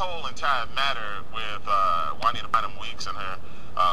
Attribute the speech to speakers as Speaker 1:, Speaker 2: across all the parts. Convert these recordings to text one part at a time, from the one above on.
Speaker 1: whole entire matter with Juanita Bynum Weeks and her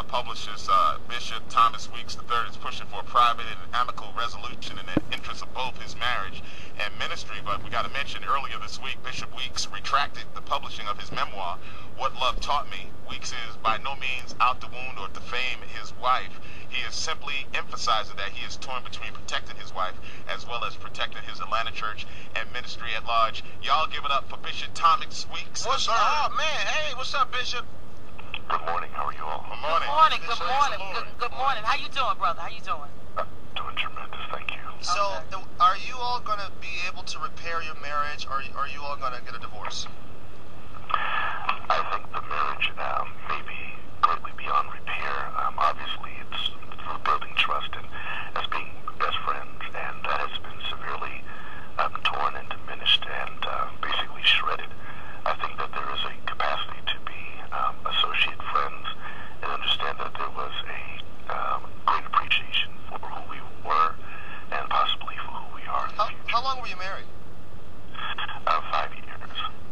Speaker 1: publishers, Bishop Thomas Weeks III, is pushing for a private and amicable resolution in the interest of both his marriage and ministry. But we got to mention, earlier this week, Bishop Weeks retracted the publishing of his memoir, What Love Taught Me. Weeks is by no means out to wound or defame his wife. He is simply emphasizing that he is torn between protecting his wife as well as protecting his Atlanta church and ministry at large. Y'all give it up for Bishop Thomas Weeks.
Speaker 2: What's up, man? Hey, what's up, Bishop?
Speaker 3: Good morning. How are you all?
Speaker 1: Good morning.
Speaker 4: Good morning. Good morning. Good morning. How you doing, brother? How you doing?
Speaker 3: Doing tremendous. Thank you.
Speaker 2: So,
Speaker 4: Okay.
Speaker 2: are you all going to be able to repair your marriage, or are you all going to get a divorce?
Speaker 3: I think the marriage may be greatly beyond repair. Obviously, it's through building trust and as being best friends, and that has been severely torn and diminished and basically shredded. I think that there is a capacity to be associate friends and understand that there was a great appreciation for who we were and possibly for who we are in the future.
Speaker 2: How long were you married?
Speaker 3: 5 years.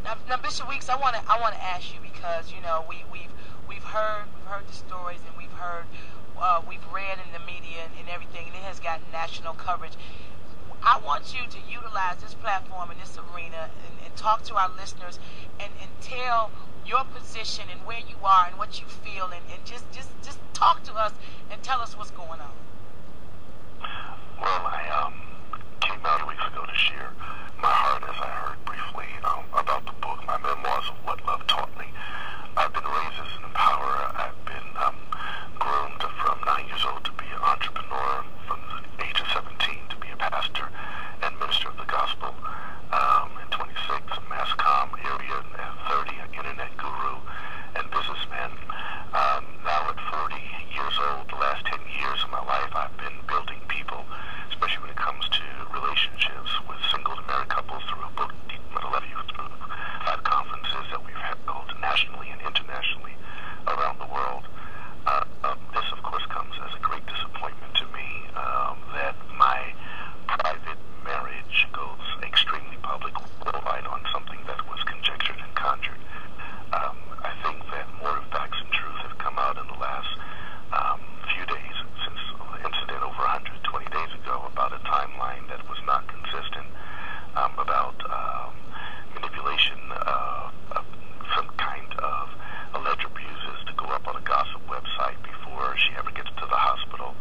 Speaker 4: Now, Bishop Weeks, I want to ask you, because you know we've heard the stories, and we've read in the media and everything, and it has gotten national coverage. I want you to utilize this platform in this arena and talk to our listeners and tell your position and where you are and what you feel, and just talk to us and tell us what's going on.
Speaker 3: Well, I came out 2 weeks ago to share my heart, as I heard briefly, about the book, my memoirs of What Love Taught Me. I've been raised as an empowerer. I've been groomed from 9 years old to be an entrepreneur, from the age of 17 to be a pastor and minister of the gospel. At 26, a mass comm area, at 30, an internet guru and businessman. Now at 40 years old, the last 10 years of my life, I've been building people, especially when it comes to relationships with single and married couples, through a book, I'll love you, through 5 conferences that we've held nationally and internationally around the world. This, of course, comes as a great disappointment to me, that my private marriage goes extremely public, relied on something that was conjectured and conjured. I think that more facts and truth have come out in the last few days since the incident over 120 days ago, about a timeline that was not consistent, about manipulation of some kind of alleged abuses to go up on a gossip website before she ever gets to the hospital,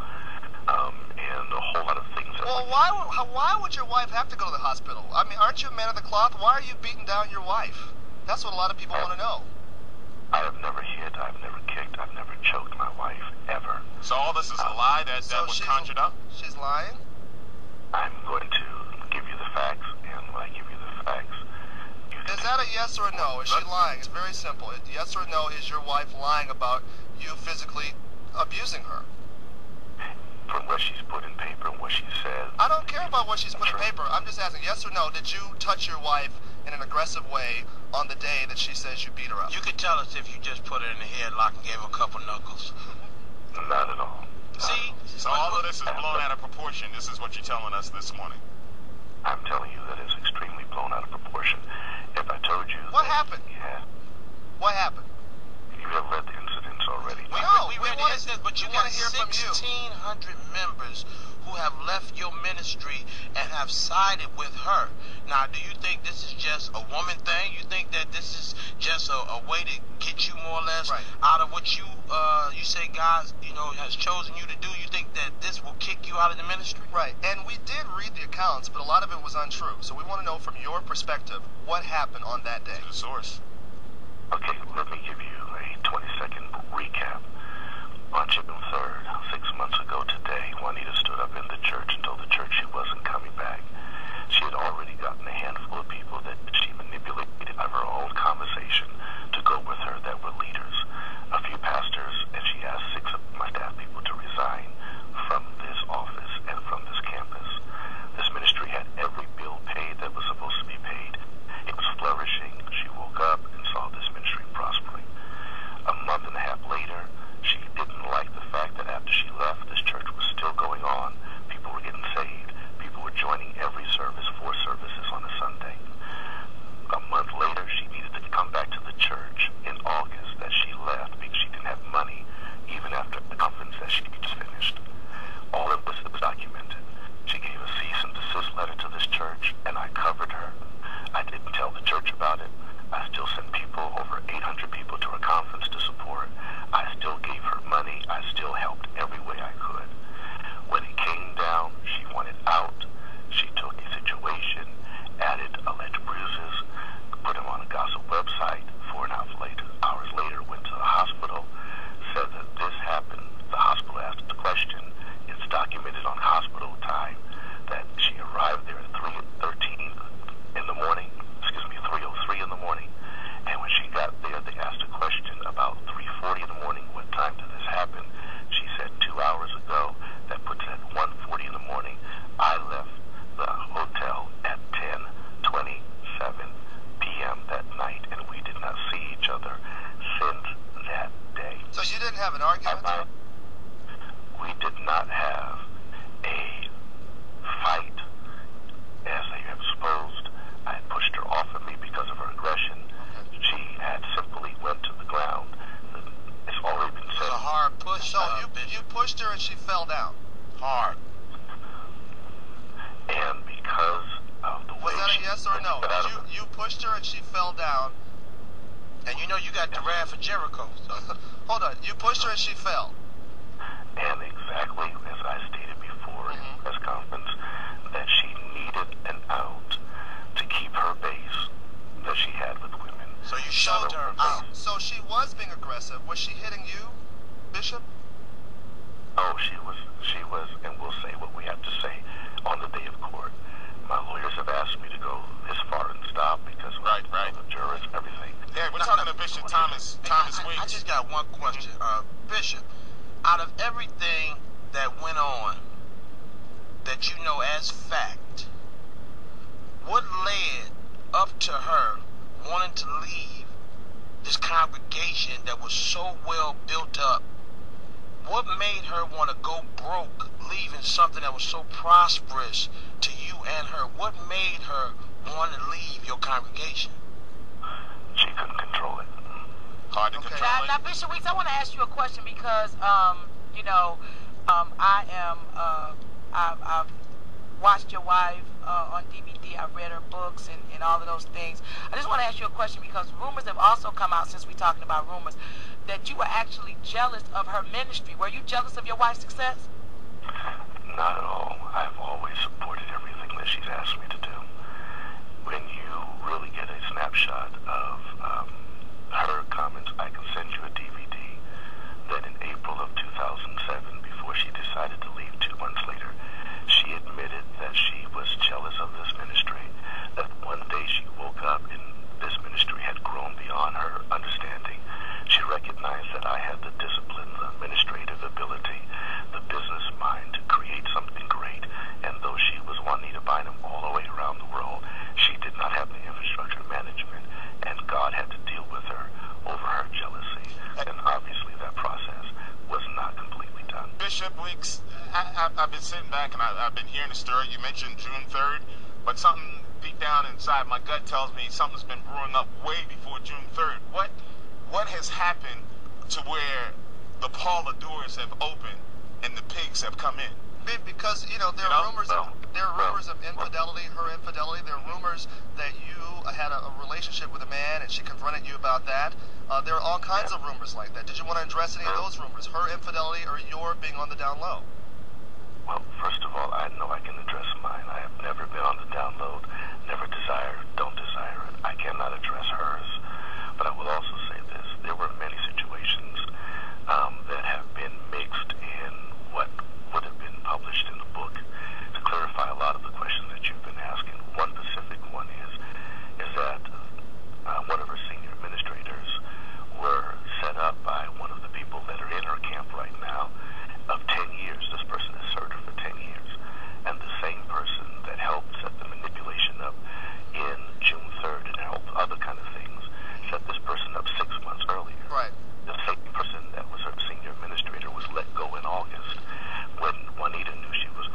Speaker 3: and a whole lot of things.
Speaker 2: Well, why would your wife have to go to the hospital? I mean, aren't you a man of the cloth? Why are you beating down your wife? That's what a lot of people want to know.
Speaker 3: I have never hit, I've never kicked, I've never choked my wife, ever.
Speaker 1: So all this is a lie that was conjured up?
Speaker 2: She's lying?
Speaker 3: I'm going to give you the facts, and when I give you the facts,
Speaker 2: Is that a yes or a no? Is she lying? It's very simple. Yes or no, is your wife lying about you physically abusing her?
Speaker 3: from what she's put in paper and what she says.
Speaker 2: I don't care about what she's put in paper. I'm just asking, yes or no, did you touch your wife in an aggressive way on the day that she says you beat her up?
Speaker 5: You could tell us if you just put her in the headlock and gave her a couple knuckles.
Speaker 3: Not at all.
Speaker 5: See?
Speaker 1: So all of this is blown out of proportion. This is what you're telling us this morning.
Speaker 3: I'm telling you that it's extremely blown out of proportion. If I told you...
Speaker 2: What happened?
Speaker 3: Yeah.
Speaker 2: What happened?
Speaker 3: You have read the incidents already.
Speaker 5: We read the incidents, but you got 1,600 members who have left your ministry and have sided with her. Now, do you think this is just a woman thing? You think that this is just a way to get you more or less out of what you say God, has chosen you to do? You think that this will kick you out of the ministry?
Speaker 2: Right. And we did read the accounts, but a lot of it was untrue. So we want to know from your perspective what happened on that day.
Speaker 1: The source.
Speaker 3: Okay, let me give you a 20-second recap. On June 3rd, 6 months ago today, Juanita stood up in the church and told the church she wasn't coming back. She had already gotten a handful of people that she manipulated out of her own conversation to go with her that were leaders, a few pastors, and she asked 6 of my staff people to resign from this office and from this campus. This ministry had every bill paid that was supposed to be paid. It was flourishing. She woke up and saw this ministry prospering. A month and a half later, she didn't like the fact that after she left, this church was still going on,
Speaker 2: pushed her and she fell down.
Speaker 5: And you know you got the rad for Jericho. So.
Speaker 2: Hold on. You pushed her and she fell.
Speaker 3: And exactly as I stated before in the press conference, that she needed an out to keep her base that she had with women.
Speaker 5: So you showed her out.
Speaker 2: So she was being aggressive. Was she hitting you, Bishop?
Speaker 3: Oh, she was, and we'll say what we have to say on the day of court. My lawyers have asked me to go this far and stop because of the jurors, everything.
Speaker 1: Yeah, we're talking to Bishop Thomas Weeks.
Speaker 5: I just got one question. Bishop, out of everything that went on that you know as fact, what led up to her wanting to leave this congregation that was so well built up? What made her want to go broke, leaving something that was so prosperous to you and her? What made her want to leave your congregation?
Speaker 3: She couldn't control it.
Speaker 1: Hard to control it.
Speaker 4: Now, Bishop Weeks, I want to ask you a question because, I've watched your wife on DVD. I've read her books and all of those things. I just want to ask you a question because rumors have also come out since we're talking about rumors that you were actually jealous of her ministry. Were you jealous of your wife's success?
Speaker 3: Not at all. I've always supported everything that she's asked me to do. When you really get a snapshot of her comments, I can send you a DVD that in April of 2007, before she decided to leave 2 months later, she admitted that she was jealous of this ministry, that one day she woke up and this ministry had grown beyond her understanding. She recognized that I had the discipline, the administrative ability, the business mind to create something great, and though she was Juanita Bynum all the way around the world, she did not have the infrastructure management, and God had to deal with her over her jealousy, and obviously that process was not completely done.
Speaker 1: Bishop Weeks, I've been sitting back and I've been hearing the story. You mentioned June 3rd, but something deep down inside my gut tells me something's been brewing up way before June 3rd. What has happened to where the parlor doors have opened and the pigs have come in?
Speaker 2: Because there are rumors of infidelity, her infidelity. There are rumors that you had a relationship with a man and she confronted you about that. There are all kinds of rumors like that. Did you want to address any of those rumors? Her infidelity or your being on the down low?